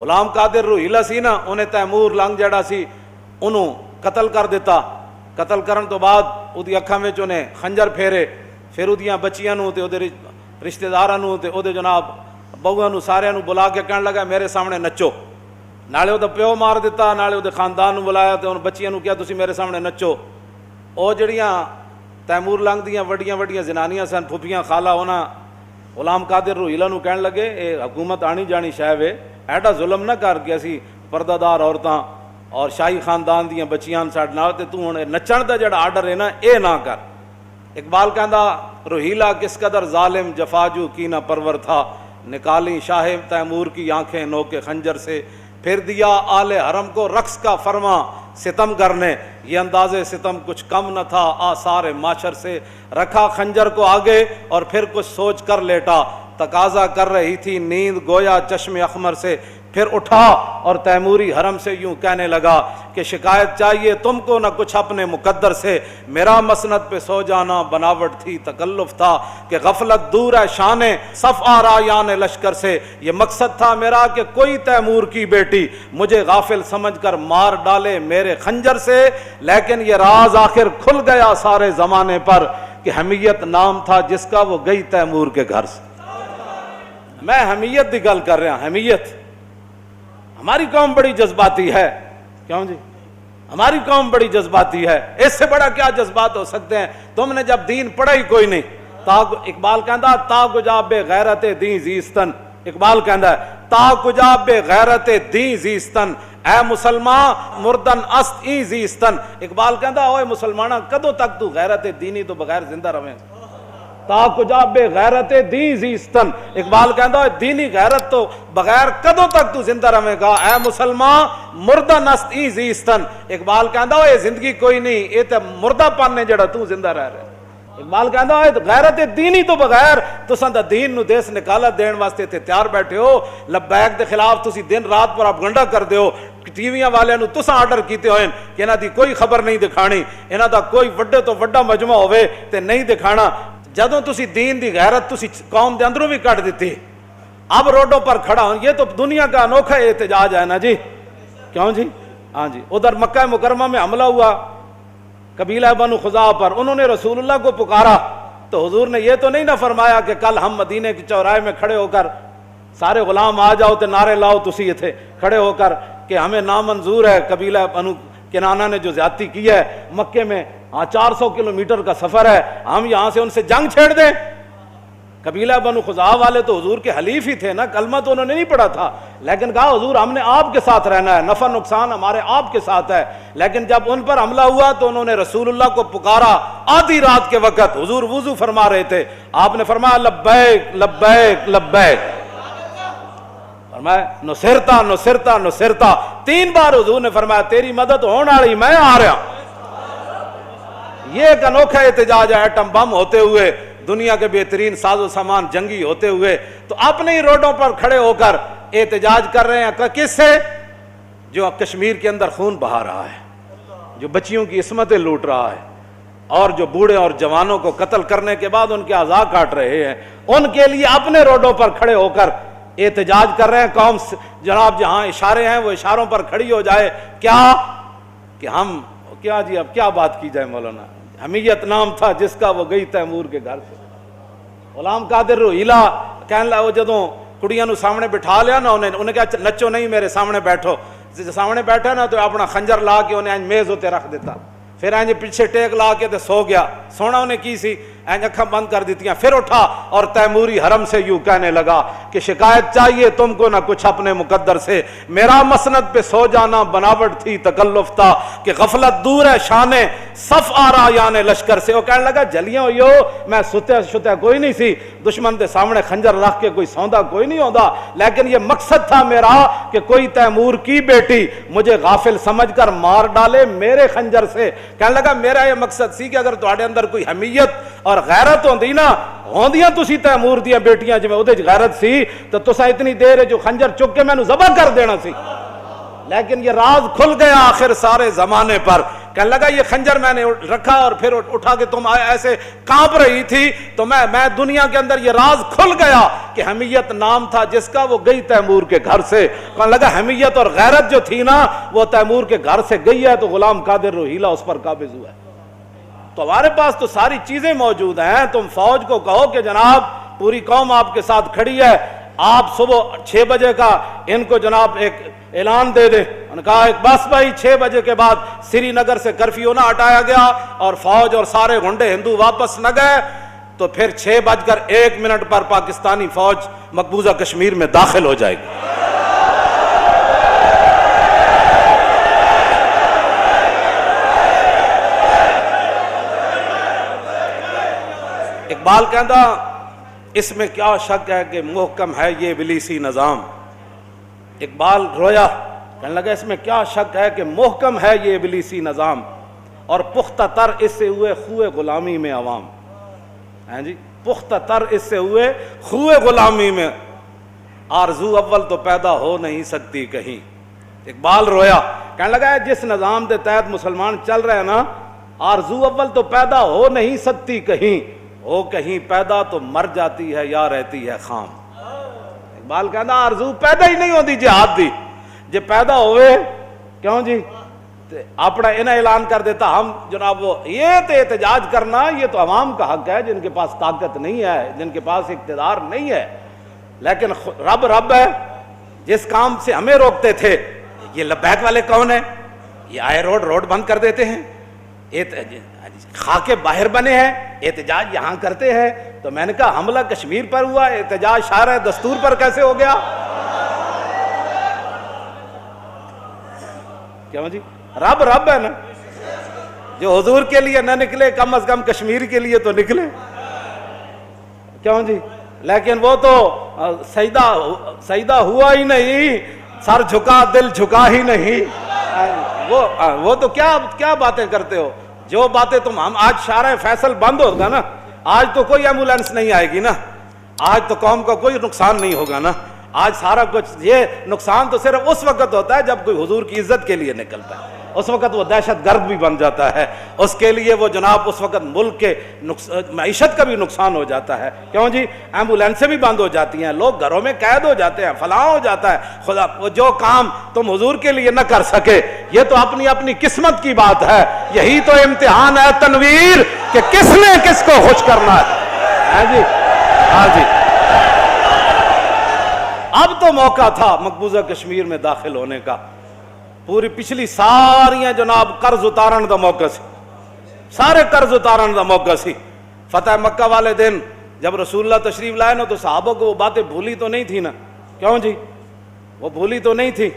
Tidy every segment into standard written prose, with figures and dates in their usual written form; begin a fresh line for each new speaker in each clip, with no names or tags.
غلام قادر روہیلا سی نا, انہیں تیمور لنگ جڑا سی انہوں قتل کر دیتا. قتل کرن تو بعد اودی اکھاں وچ انہیں خنجر پھیرے, پھر اودیاں بچیاں نوں تے اودے رشتہ داراں نوں تے اودے جناب بہواں نوں ساریاں نوں بلا کے کہن لگا میرے سامنے نچو. نالے اودے پیو مار دیتا, نالے اودے خاندان نوں بلایا تے ان بچیاں نوں کہیا تسی میرے سامنے نچو. او جڑیاں تیمور لنگ دیاں وڈیاں وڈیاں زنانیاں سن, پھپھیاں خالہ, انہاں غلام قادر روہیلا نوں کہن لگے اے حکومت آنی جانی شے وے, ایڈا ظلم نہ کر کے اسی پردہ دار عورتاں اور شاہی خاندان دیاں بچیاں ساڈے نال تے تو ہن نچن دا جڑا آرڈر ہے نا اے نہ کر. اقبال کہندا روہیلا کس قدر ظالم جفاجو کینہ پرور تھا, نکالی شاہ تیمور کی آنکھیں نوکے خنجر سے, پھر دیا آل حرم کو رقص کا فرما ستم کرنے, یہ انداز ستم کچھ کم نہ تھا آثار معاشر سے, رکھا خنجر کو آگے اور پھر کچھ سوچ کر لیٹا, تقاضا کر رہی تھی نیند گویا چشم اخمر سے, پھر اٹھا اور تیموری حرم سے یوں کہنے لگا کہ شکایت چاہیے تم کو نہ کچھ اپنے مقدر سے, میرا مسند پہ سو جانا بناوٹ تھی تکلف تھا کہ غفلت دور ہے شان صف آرایان لشکر سے, یہ مقصد تھا میرا کہ کوئی تیمور کی بیٹی مجھے غافل سمجھ کر مار ڈالے میرے خنجر سے, لیکن یہ راز آخر کھل گیا سارے زمانے پر کہ حمیت نام تھا جس کا وہ گئی تیمور کے گھر سے. میں حمیت دی گل کر رہا, حمیت. ہماری قوم بڑی جذباتی ہے, کیوں جی؟ ہماری قوم بڑی جذباتی ہے, اس سے بڑا کیا جذبات ہو سکتے ہیں؟ تم نے جب دین پڑھا ہی کوئی نہیں. اقبال کہندا تا کجا بے غیرت دین زیستن, اقبال کہندا ہے تا کجا بے غیرت دین زیستن, اے مسلمان مردن است ای زیستن. اقبال کہندا اوے مسلمانہ کدوں تک تو غیرت دینی تو بغیر زندہ رہیں, تا کجا بے غیرت دین زیستن. اقبال کہندا دینی غیرت تو بغیر کدوں تک تو زندہ رہے گا, اے مسلمان مردہ نست ای زیستن. اقبال کہندا اے زندگی کوئی نہیں, اے تے مردہ پن ہے جڑا تو زندہ رہ رہا. اقبال کہندا غیرت دینی تو بغیر تساں دا دین نو دیس نکالت دین واسطے تے تیار بیٹھے ہو, لبیک دے خلاف تسی دن رات پر اپگنڈا کر دیو, ٹی ویاں والے نو تساں آرڈر کیتے ہوئے کہ انہاں دی کوئی خبر نہیں دکھانی, انہاں دا کوئی وڈے تو وڈا مجمع ہوئے تے نہیں دکھانا. جدوں تسی دین دی غیرت تسی قوم دے اندروں بھی کٹ دیتی, اب روڈوں پر کھڑا ہوں, یہ تو دنیا کا انوکھا احتجاج ہے نا جی, کیوں جی؟ ہاں جی. ادھر مکہ مکرمہ میں حملہ ہوا قبیلہ بنو خزاعہ پر, انہوں نے رسول اللہ کو پکارا تو حضور نے یہ تو نہیں نہ فرمایا کہ کل ہم مدینے کے چوراہے میں کھڑے ہو کر سارے غلام آ جاؤ تے نعرے لاؤ تسی تھے کھڑے ہو کر کہ ہمیں نامنظور ہے قبیلہ بنو کنانہ نے جو زیادتی کی ہے مکے میں, 400 کلومیٹر کا سفر ہے, ہم یہاں سے ان سے جنگ چھیڑ دیں. قبیلہ بنو خزاعہ والے تو حضور کے حلیف ہی تھے نا, کلمہ تو انہوں نے نہیں پڑھا تھا, لیکن کہا حضور ہم نے آپ کے ساتھ رہنا ہے, نفع نقصان ہمارے آپ کے ساتھ ہے. لیکن جب ان پر حملہ ہوا تو انہوں نے رسول اللہ کو پکارا آدھی رات کے وقت, حضور وضو فرما رہے تھے, آپ نے فرمایا لبیک لبیک لبیک, فرمایا نصرتا نصرتا نصرتا, 3 بار حضور نے فرمایا تیری مدد ہونے والی, میں آ رہا. یہ ایک انوکھا احتجاج ہے, ایٹم بم ہوتے ہوئے, دنیا کے بہترین ساز و سامان جنگی ہوتے ہوئے, تو اپنے ہی روڈوں پر کھڑے ہو کر احتجاج کر رہے ہیں. کس سے؟ جو کشمیر کے اندر خون بہا رہا ہے, جو بچیوں کی عصمتیں لوٹ رہا ہے, اور جو بوڑھے اور جوانوں کو قتل کرنے کے بعد ان کے اعضاء کاٹ رہے ہیں, ان کے لیے اپنے روڈوں پر کھڑے ہو کر احتجاج کر رہے ہیں. قوم جناب جہاں اشارے ہیں وہ اشاروں پر کھڑی ہو جائے, کیا کہ ہم کیا جی اب کیا بات کی جائے مولانا. حمیت نام تھا جس کا وہ گئی تیمور کے گھر سے. غلام قادر روہیلا کہنے لگا, وہ جدوں کڑیاں نو سامنے بٹھا لیا نا, انہیں کہا نچو نہیں میرے سامنے بیٹھو. سامنے بیٹھا نا تو اپنا خنجر لا کے انہیں میز ہوتے رکھ دیتا, پھر اینج پیچھے ٹیک لا کے تے سو گیا. سونا انہیں کی سی, اینج اکھاں بند کر دیتیاں, پھر اٹھا اور تیموری حرم سے یوں کہنے لگا کہ شکایت چاہیے تم کو نہ کچھ اپنے مقدر سے, میرا مسند پہ سو جانا بناوٹ تھی تکلف تھا کہ غفلت دور ہے شان صف آرایان لشکر سے. وہ کہنے لگا جلیاں ہوئی ہو, میں ستیا کوئی نہیں سی, دشمن دے سامنے خنجر رکھ کے کوئی سوندا کوئی نہیں ہوندا, لیکن یہ مقصد تھا میرا کہ کوئی تیمور کی بیٹی مجھے غافل سمجھ کر مار ڈالے میرے خنجر سے. کہنے لگا میرا یہ مقصد سی کہ اگر تہاڈے اندر کوئی حمیت اور غیرت ہوندی نا, ہوندیاں تسی تیمور دیاں بیٹیاں جویں اودے وچ غیرت سی تو تساں اتنی دیر جو خنجر چک کے مینوں ذبح کر دینا سی. لیکن یہ راز کھل گیا آخر سارے زمانے پر کہنے لگا یہ خنجر میں نے رکھا اور پھر اٹھا کے تم ایسے کانپ رہی تھی تو میں دنیا کے اندر یہ راز کھل گیا کہ حمیت نام تھا جس کا، وہ گئی تیمور کے گھر سے. کہنے لگا حمیت اور غیرت جو تھی نا وہ تیمور کے گھر سے گئی ہے، تو غلام قادر روہیلا اس پر قابض ہوا ہے. تو ہمارے پاس تو ساری چیزیں موجود ہیں. تم فوج کو کہو کہ جناب پوری قوم آپ کے ساتھ کھڑی ہے، آپ صبح 6 بجے کا ان کو جناب ایک اعلان دے دیں. انہوں نے کہا بس بھائی 6 بجے کے بعد سری نگر سے کرفیو نہ ہٹایا گیا اور فوج اور سارے گنڈے ہندو واپس نہ گئے تو پھر 6:01 پر پاکستانی فوج مقبوضہ کشمیر میں داخل ہو جائے گی. اقبال کہندا اس میں کیا شک ہے کہ محکم ہے یہ ابلیسی نظام. اقبال رویا، کہنے لگا اس میں کیا شک ہے کہ محکم ہے یہ ابلیسی نظام اور پختہ تر اس سے ہوئے خوئے غلامی میں عوام. ہیں جی، پختہ تر اس سے ہوئے خوئے غلامی میں، آرزو اول تو پیدا ہو نہیں سکتی کہیں. اقبال رویا، کہنے لگا جس نظام کے تحت مسلمان چل رہے ہیں نا، آرزو اول تو پیدا ہو نہیں سکتی کہیں، ہو کہیں پیدا تو مر جاتی ہے یا رہتی ہے خام. اقبال کہنا آرزو پیدا ہی نہیں ہوتی جہاد دی، جے پیدا ہوئے کیوں جی اپنا انہیں اعلان کر دیتا ہم جناب وہ یہ تو احتجاج کرنا یہ تو عوام کا حق ہے جن کے پاس طاقت نہیں ہے، جن کے پاس اقتدار نہیں ہے. لیکن رب ہے جس کام سے ہمیں روکتے تھے. یہ لبیک والے کون ہیں؟ یہ آئے روڈ بند کر دیتے ہیں، خاکے باہر بنے ہیں، احتجاج یہاں کرتے ہیں. تو میں نے کہا حملہ کشمیر پر ہوا، احتجاج شارع دستور پر کیسے ہو گیا؟ کیوں جی؟ رب ہے نا، جو حضور کے لیے نہ نکلے کم از کم کشمیر کے لیے تو نکلے. کیوں جی؟ لیکن وہ تو سجدہ ہوا ہی نہیں، سر جھکا دل جھکا ہی نہیں. وہ تو کیا باتیں کرتے ہو؟ جو باتیں ہم آج شارع فیصل بند ہوگا نا، آج تو کوئی ایمبولینس نہیں آئے گی نا، آج تو قوم کا کوئی نقصان نہیں ہوگا نا. آج سارا کچھ یہ نقصان تو صرف اس وقت ہوتا ہے جب کوئی حضور کی عزت کے لیے نکلتا ہے، اس وقت وہ دہشت گرد بھی بن جاتا ہے، اس کے لیے وہ جناب اس وقت ملک کے معیشت کا بھی نقصان ہو جاتا ہے. کیوں جی؟ ایمبولینسیں بھی بند ہو جاتی ہیں، لوگ گھروں میں قید ہو جاتے ہیں، فلاں ہو جاتا ہے. خدا وہ جو کام تم حضور کے لیے نہ کر سکے یہ تو اپنی قسمت کی بات ہے. یہی تو امتحان ہے تنویر کہ کس نے کس کو خوش کرنا ہے. جی ہاں جی، اب تو موقع تھا مقبوضہ کشمیر میں داخل ہونے کا. پوری پچھلی ساریاں جناب قرض اتارن دا موقع سی، سارے قرض اتارن دا موقع سی. فتح مکہ والے دن جب رسول اللہ تشریف لائے نا تو صحابہ کو وہ باتیں بھولی تو نہیں تھی نا. کیوں جی؟ وہ بھولی تو نہیں تھی.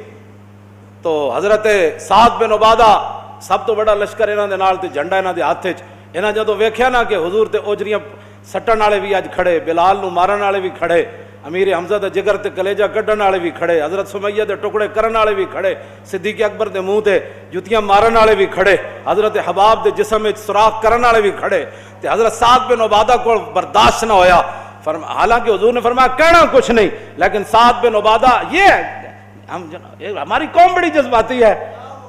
تو حضرت سعد بن عبادہ سب تو بڑا لشکر انہاں دے نال تے جھنڈا انہاں دے ہاتھ وچ. انہاں جدوں ویکھیا نا کہ حضور تے اوجریاں سٹن والے بھی اج کھڑے، بلال نو مارن والے بھی کھڑے، امیر حمزہ دے جگر تے کلیجہ کڈن والے بھی کھڑے، حضرت سمیہ دے ٹکڑے کرن والے بھی کھڑے، صدیق اکبر دے منہ تے جوتیاں مارن والے بھی کھڑے، حضرت حباب دے جسم وچ سوراخ کرن والے بھی کھڑے. تے حضرت سعد بن عبادہ کو برداشت نہ ہویا. حالانکہ حضور نے فرمایا کہنا کچھ نہیں، لیکن سعد بن عبادہ یہ ہماری قوم بڑی جذباتی ہے.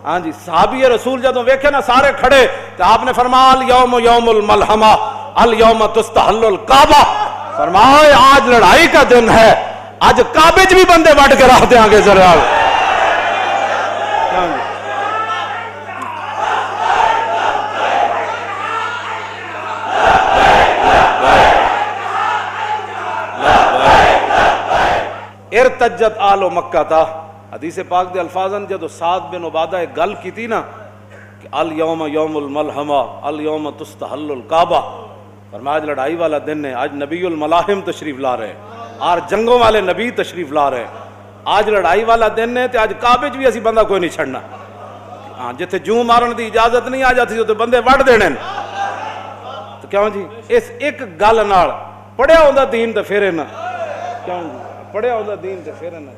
ہاں جی، صحابی رسول جدوں ویکھے نا سارے کھڑے تو آپ نے فرمایا الیوم یوم الملحمہ الیوم تستحل الکعبہ. فرمایا آج لڑائی کا دن ہے، آج کعبے بھی بندے وڈ کے رکھ دیں گے. ذرا ارتجت آل مکہ تھا. حدیث پاک دے الفاظن جدو سعد بن عبادہ ایک گل کی تھی نا کہ الیوم یوم الملحمہ الیوم تستحل الکعبہ، فرمایا آج لڑائی والا دن ہے، آج نبی الملاحم تشریف لا رہے ہیں، آج جنگوں والے نبی تشریف لا رہے ہیں، آج لڑائی والا دن ہے. تو آج کعبے بھی اسی بندہ کوئی نہیں چھڑنا. ہاں جتھے جوں مارن دی اجازت نہیں آ جاتی تو بندے وڈ دینے. تو کیوں جی؟ اس ایک گل نال پڑھیا ہوندا دین تے پھر نہ کیوں جی؟ پڑھیا ہوندا دین تے پھر نہ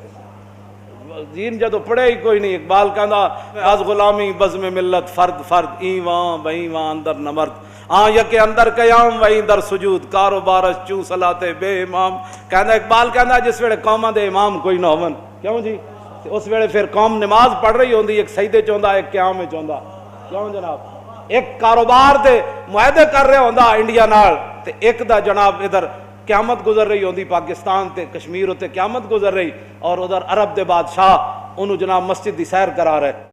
دین جدو پڑھے ہی کوئی نہیں. اقبال کہندا از غلامی بزم ملت فرد فرد ایواں بہیواں اندر نمرد یک اندر قیام وہی در سجود کاروبارش چوں صلاتے بے امام. کہندا اقبال کہندا جس ویلے قوماں دے امام کوئی نہ ہون کیوں جی اس ویلے پھر قوم نماز پڑھ رہی ہوندی، ایک سجدے چ ہوندا ایک قیام وچ ہوندا. کیوں جناب؟ ایک کاروبار دے معاہدے کر رہا ہوندا انڈیا نال تے ایک دا جناب ادھر قیامت گزر رہی ہوندی پاکستان تے کشمیر تے قیامت گزر رہی اور ادھر عرب دے بادشاہ انہوں جناب مسجد دی سیر کرا رہے.